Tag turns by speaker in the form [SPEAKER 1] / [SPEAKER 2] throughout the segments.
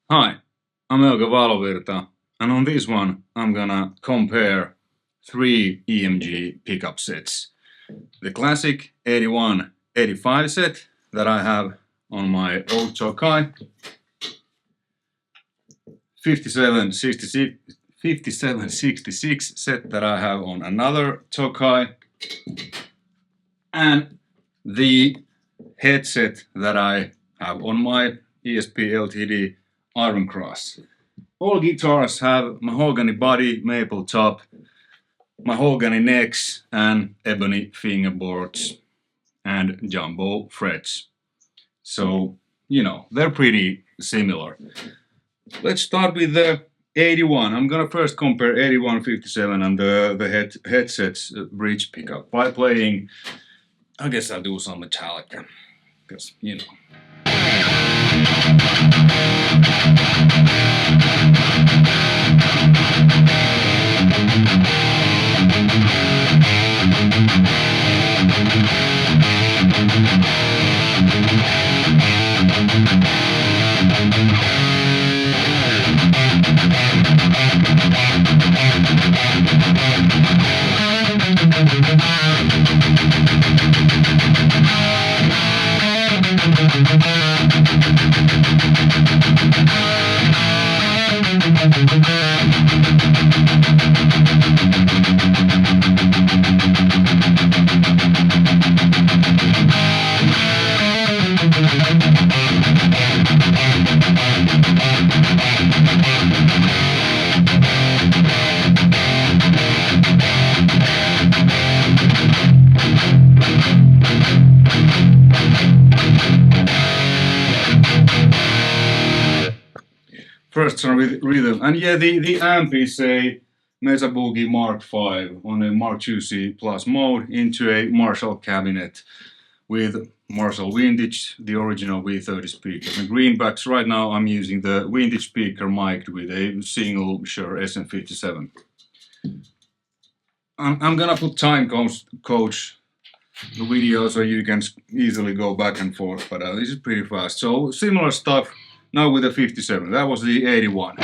[SPEAKER 1] Hi, I'm Euge Valovirta, and on this one I'm gonna compare three EMG pickup sets. The classic 81-85 set that I have on my old Tokai, 5766 set that I have on another Tokai, and the headset that I have on my ESP LTD Iron Cross. All guitars have mahogany body, maple top, mahogany necks, and ebony fingerboards and jumbo frets. So, you know, they're pretty similar. Let's start with the 81. I'm gonna first compare 81-57 and the headset's bridge pickup by playing, I guess I'll do some Metallica, because, you know. First start with rhythm, and yeah, the amp is a Mesa Boogie Mark V on a Mark II Plus mode into a Marshall cabinet with Marshall Vintage, the original V30 speakers and greenbacks. Right now I'm using the Vintage speaker mic'd with a single Shure SM57. I'm gonna put Timecodes the video so you can easily go back and forth, but this is pretty fast. So similar stuff. Now with the 57, that was the 81.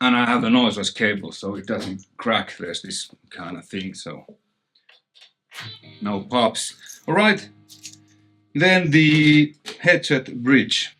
[SPEAKER 1] And I have the noiseless cable so it doesn't crack. There's this kind of thing, so no pops. Alright, then the headset bridge.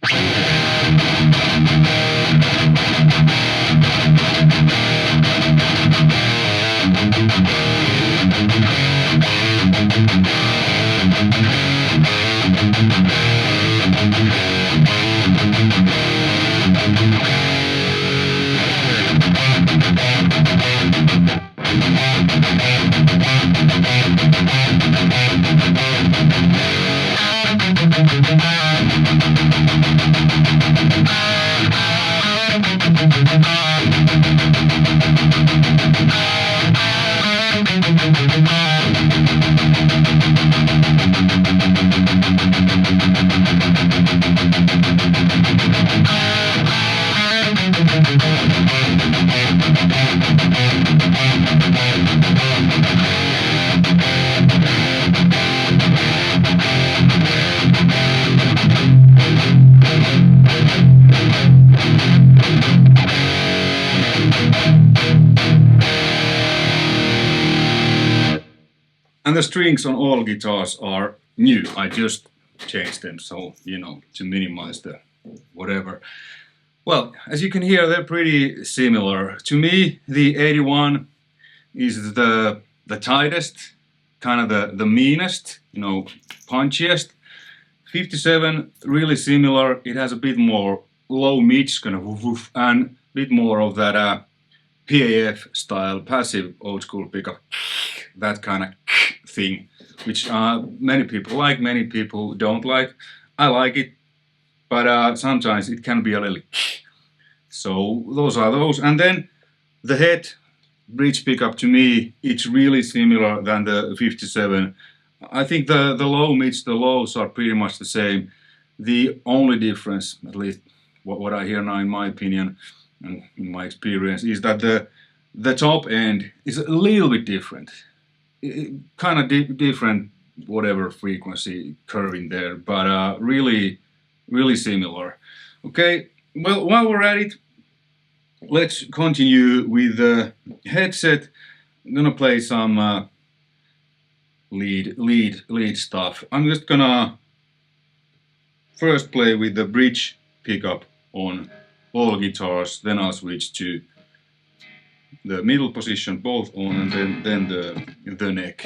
[SPEAKER 1] the strings on all guitars are new. I just changed them, so you know, to minimize the whatever. Well, as you can hear, they're pretty similar. To me, the 81 is the tightest, kind of the meanest, you know, punchiest. 57, really similar. It has a bit more low mids, kind of woof woof, and a bit more of that PAF style, passive old school pickup, that kind of thing, which many people like, many people don't like. I like it, but sometimes it can be a little. So those are those. And then the head bridge pickup, to me, it's really similar than the 57. I think the low mids, the lows are pretty much the same. The only difference, at least what I hear now in my opinion and in my experience, is that the top end is a little bit different. Kind of different, whatever frequency curve in there, but really similar. Okay, well, while we're at it, let's continue with the headset. I'm gonna play some lead stuff. I'm just gonna first play with the bridge pickup on all guitars, then I'll switch to the middle position, both on, and then the neck.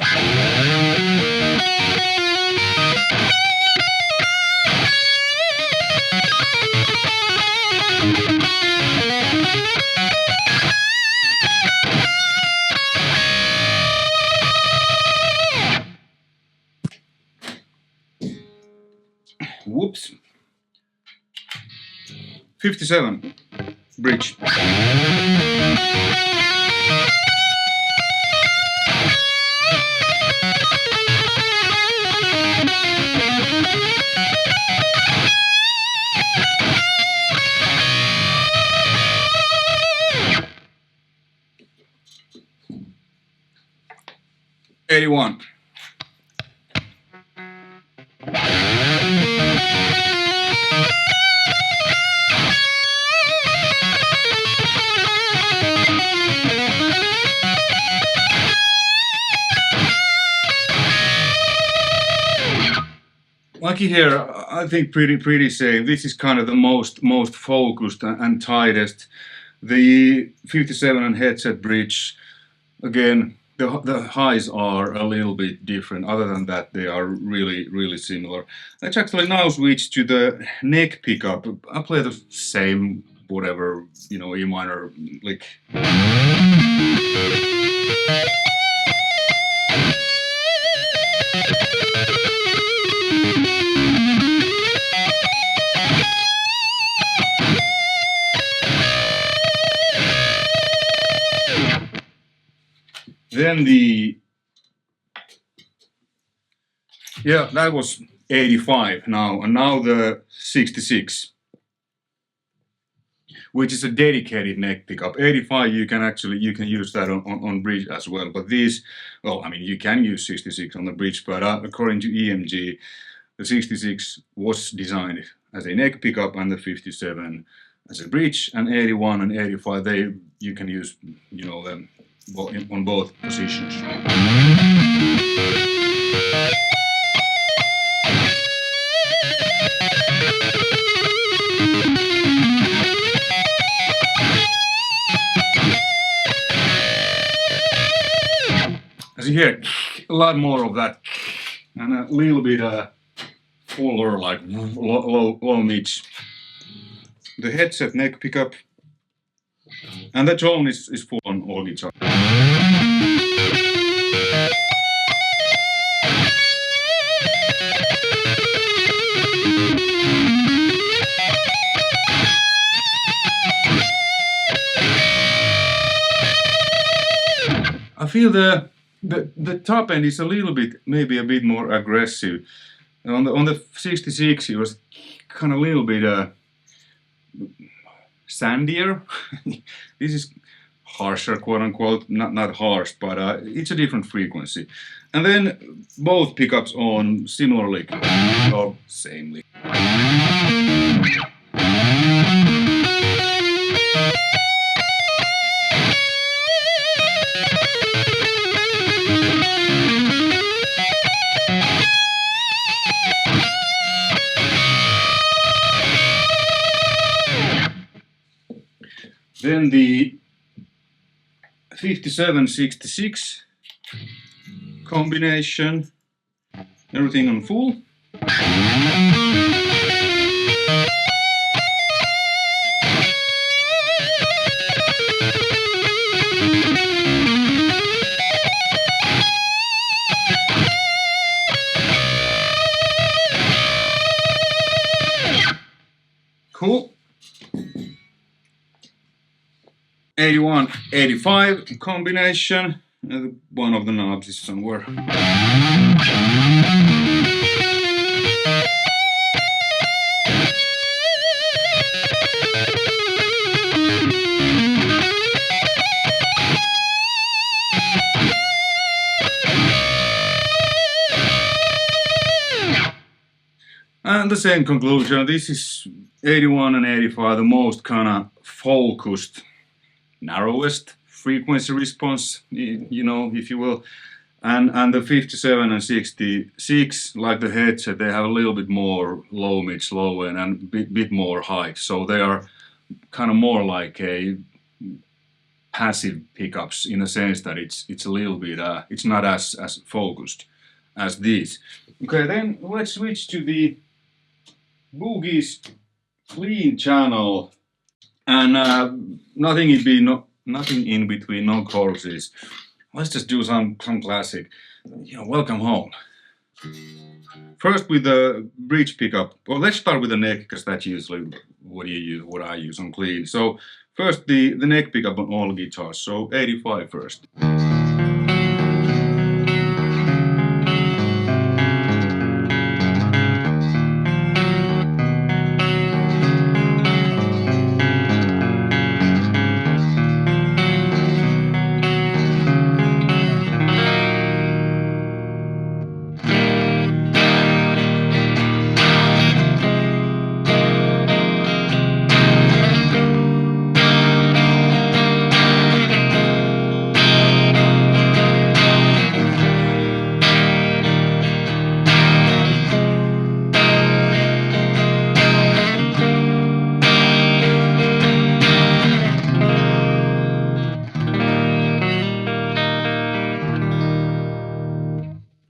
[SPEAKER 1] Whoops. 57 bridge. '81. Like here, I think pretty same. This is kind of the most focused and tightest. The 57 and headset bridge, again, the highs are a little bit different. Other than that, they are really similar. Let's actually now switch to the neck pickup. I play the same, whatever, you know, E minor lick. Then that was 85 now, and now the 66, which is a dedicated neck pickup. 85 you can use that on bridge as well, but these, well, I mean, you can use 66 on the bridge, but according to EMG, the 66 was designed as a neck pickup and the 57 as a bridge, and 81 and 85 you can use, you know, them on both positions. As you hear, a lot more of that, and a little bit fuller, like low mids. The headset neck pickup, and the tone is full on all guitar. I feel the top end is a little bit, maybe a bit more aggressive. On the 66 it was kind of a little bit sandier. This is harsher, quote unquote, not harsh, but it's a different frequency. And then both pickups on similar lick, or same lick. Then the 57-66 combination, everything on full. Cool. 81-85 combination. One of the knobs is somewhere. And the same conclusion. This is 81 and 85, the most kind of focused, narrowest frequency response, you know, if you will. And the 57 and 66, like the headset, they have a little bit more low, mid, slow, and bit more high. So they are kind of more like a passive pickups in a sense that it's a little bit, it's not as focused as these. Okay, then let's switch to the Boogie's clean channel, and nothing in between, no choruses. Let's just do some classic, you know, welcome home. First with the bridge pickup. Well, let's start with the neck, because that's usually what I use on clean. So first the neck pickup on all guitars. So 85 first.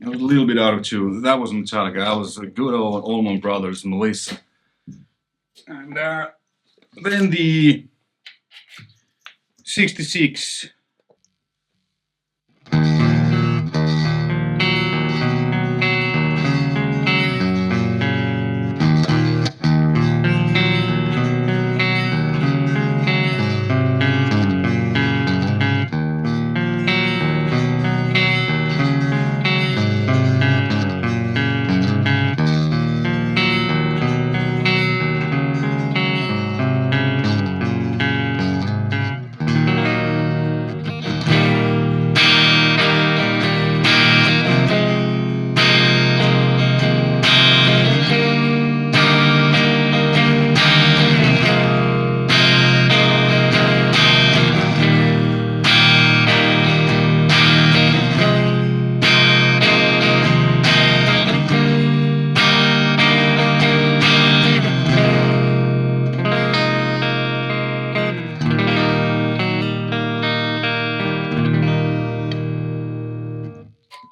[SPEAKER 1] A little bit out of tune. That wasn't Metallica. That was a good old Allman Brothers, Mesa. And then the 66.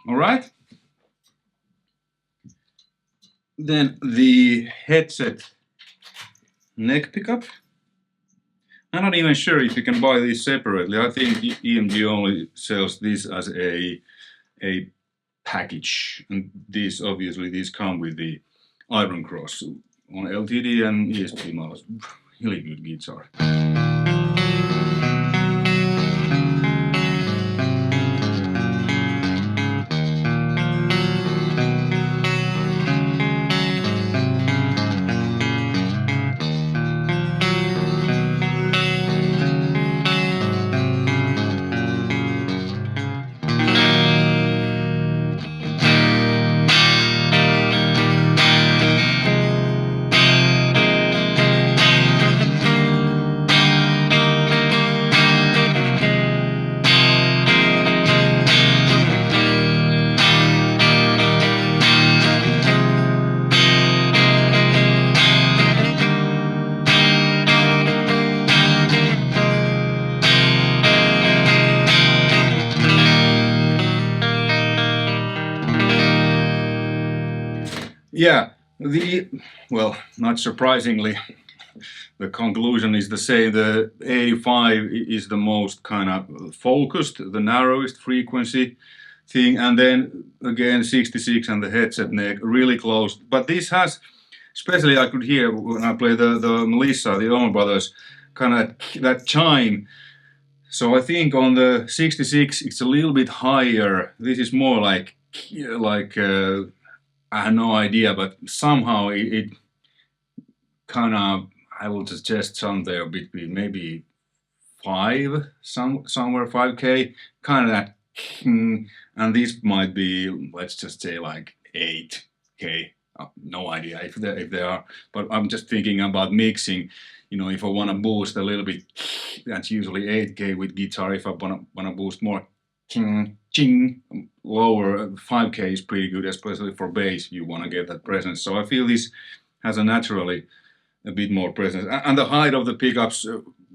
[SPEAKER 1] Alright. Then the headset neck pickup. I'm not even sure if you can buy these separately. I think EMG only sells this as a package. And these come with the Iron Cross on LTD and ESP models. Really good guitar. Yeah, well, not surprisingly, the conclusion is the same. The 85 is the most kind of focused, the narrowest frequency thing, and then again 66 and the headset neck really close. But this has, especially I could hear when I play the Melissa, the Allman Brothers, kind of that chime. So I think on the 66 it's a little bit higher. This is more like I have no idea, but somehow it kind of, I will suggest somewhere between maybe somewhere 5K, kind of that, and this might be, let's just say like 8K. No idea if they are, but I'm just thinking about mixing. You know, if I want to boost a little bit, that's usually 8K with guitar. If I want to boost more, ching, lower, 5K is pretty good, especially for bass. You want to get that presence. So I feel this has a naturally a bit more presence. And the height of the pickups,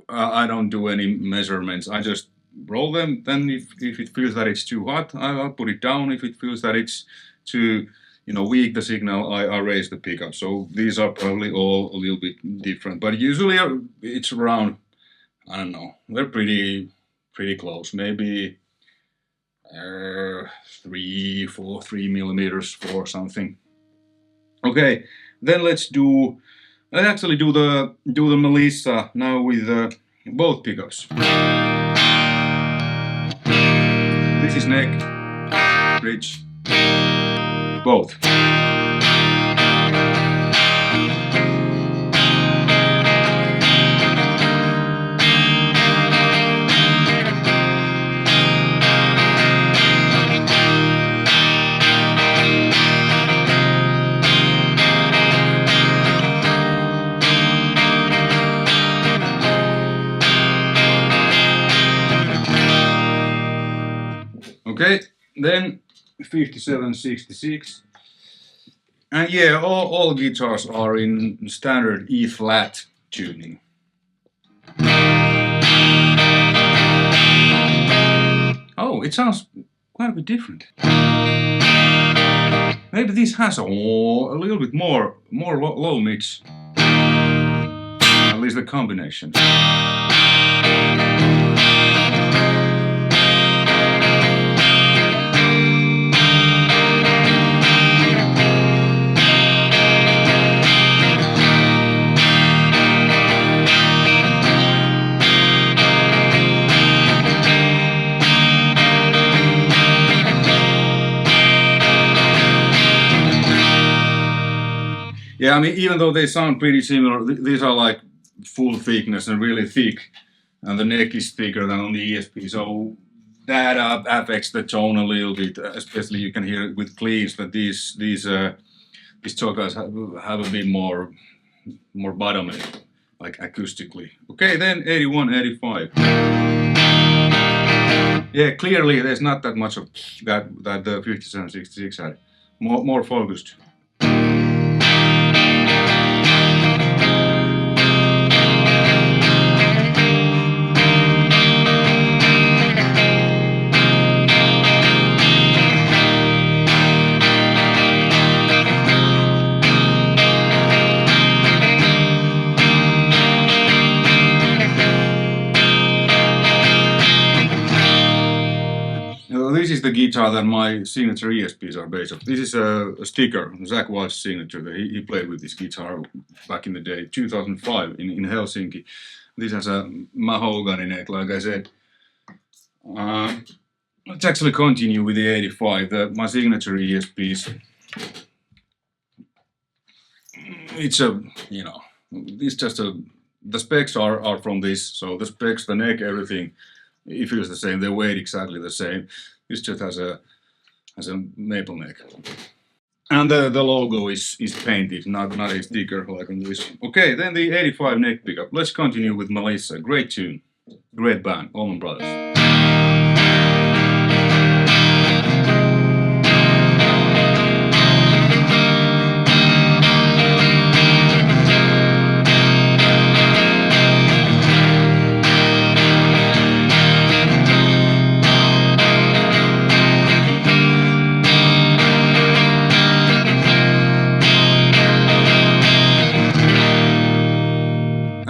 [SPEAKER 1] I don't do any measurements. I just roll them. Then if it feels that it's too hot, I'll put it down. If it feels that it's too, weak the signal, I raise the pickup. So these are probably all a little bit different. But usually it's around, I don't know, they're pretty close. Maybe 3 millimeters, 4 something. Okay, then let's actually do the Melissa now with both pickups. This is neck, bridge, both. Okay, then 57, 66. And yeah, all guitars are in standard E flat tuning. Oh, it sounds quite a bit different. Maybe this has a little bit more low mix. At least the combination. Yeah, I mean, even though they sound pretty similar, these are like full thickness and really thick, and the neck is thicker than on the ESP, so that affects the tone a little bit. Especially you can hear it with cleaves that these Tokais have a bit more bottom, like acoustically. Okay, then 81, 85. Yeah, clearly there's not that much of that the 57, 66 had. More focused. This is the guitar that my signature ESPs are based on. This is a sticker, Zach White's signature. He played with this guitar back in the day, 2005 in Helsinki. This has a mahogany neck, like I said. Let's actually continue with the 85, my signature ESPs. It's it's just the specs are from this, so the specs, the neck, everything, it feels the same. The weight exactly the same. This just has a maple neck, and the logo is painted, not a sticker like on this. Okay, then the 85 neck pickup. Let's continue with Melissa. Great tune, great band, Allman Brothers.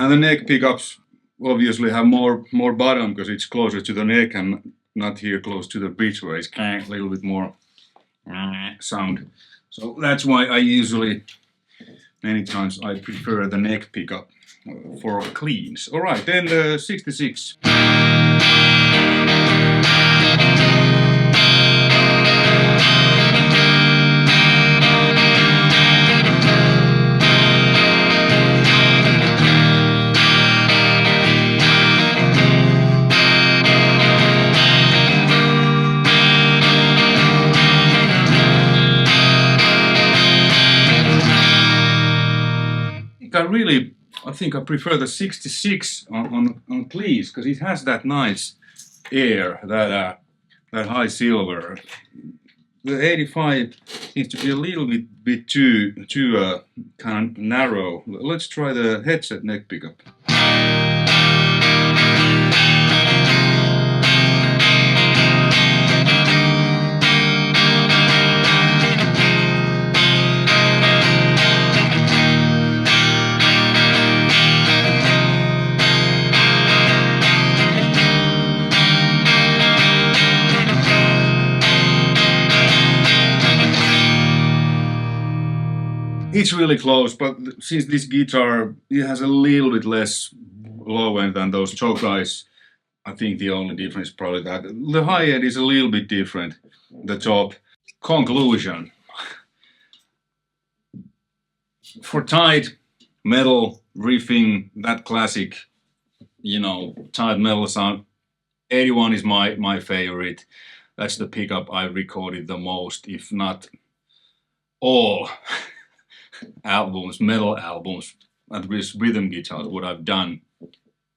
[SPEAKER 1] And the neck pickups obviously have more bottom because it's closer to the neck and not here close to the bridge where it's a little bit more sound. So that's why I usually, many times I prefer the neck pickup for cleans. Alright, then the 66. I think I prefer the 66 on cleans because it has that nice air, that high silver. The 85 seems to be a little bit too kind of narrow. Let's try the headset neck pickup. It's really close, but since this guitar it has a little bit less low end than those Tokais, I think the only difference is probably that the high end is a little bit different. The top. Conclusion. For tight metal riffing, that classic, you know, tight metal sound, 81 is my favorite. That's the pickup I recorded the most, if not all. Albums, metal albums, at least rhythm guitars, what I've done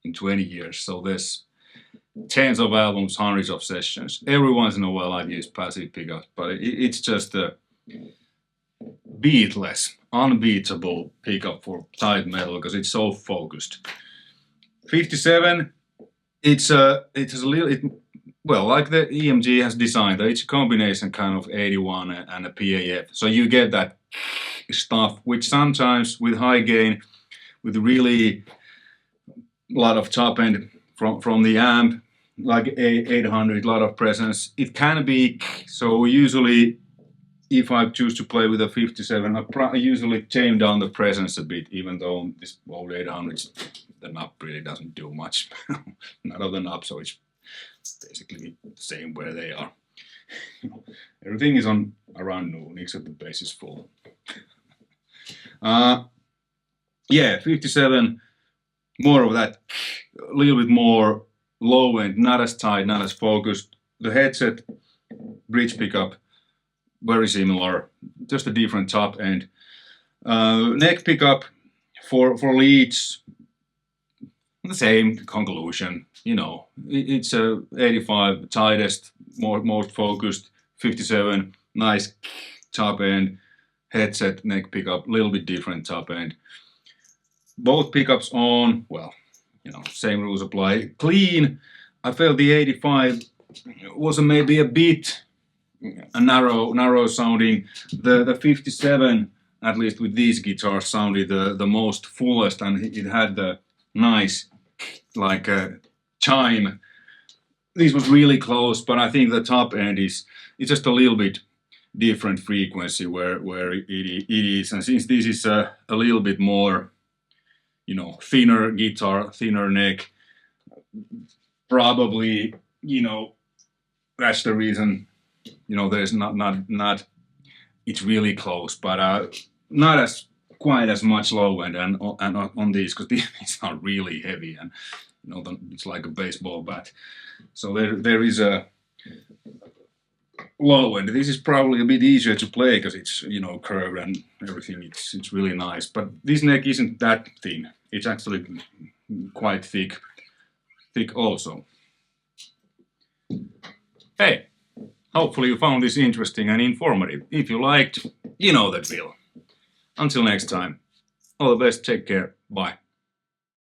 [SPEAKER 1] in 20 years. So there's tens of albums, hundreds of sessions. Every once in a while I've used passive pickups, but it's just a beatless, unbeatable pickup for tight metal because it's so focused. 57, it's a little, well, like the EMG has designed, it's a combination kind of 81 and a PAF. So you get that stuff, which sometimes with high gain, with really a lot of top end from the amp, like 800, a lot of presence, it can be. So usually, if I choose to play with a 57, I usually tame down the presence a bit, even though this old 800s, the knob really doesn't do much. Not of the knob, so it's basically the same where they are. Everything is on around noon, except the bass is full. Yeah, 57, more of that, a little bit more low end, not as tight, not as focused. The headset, bridge pickup, very similar, just a different top end. Neck pickup for leads, the same conclusion, you know, it's a 85 tightest, most focused, 57 nice top end. Headset, neck pickup, a little bit different top end. Both pickups on, well, you know, same rules apply. Clean, I felt the 85 was maybe a bit narrow sounding. The 57, at least with these guitars, sounded the most fullest, and it had the nice, like chime. This was really close, but I think the top end it's just a little bit different frequency where it is, and since this is a little bit more, you know, thinner guitar, thinner neck, probably, you know, that's the reason, you know, there's not it's really close, but not as quite as much low end and on these, because these are really heavy, and you know, it's like a baseball bat. So there is a low end. This is probably a bit easier to play because it's, you know, curved and everything. It's really nice. But this neck isn't that thin. It's actually quite thick also. Hey, hopefully you found this interesting and informative. If you liked, you know the drill. Until next time, all the best, take care, bye.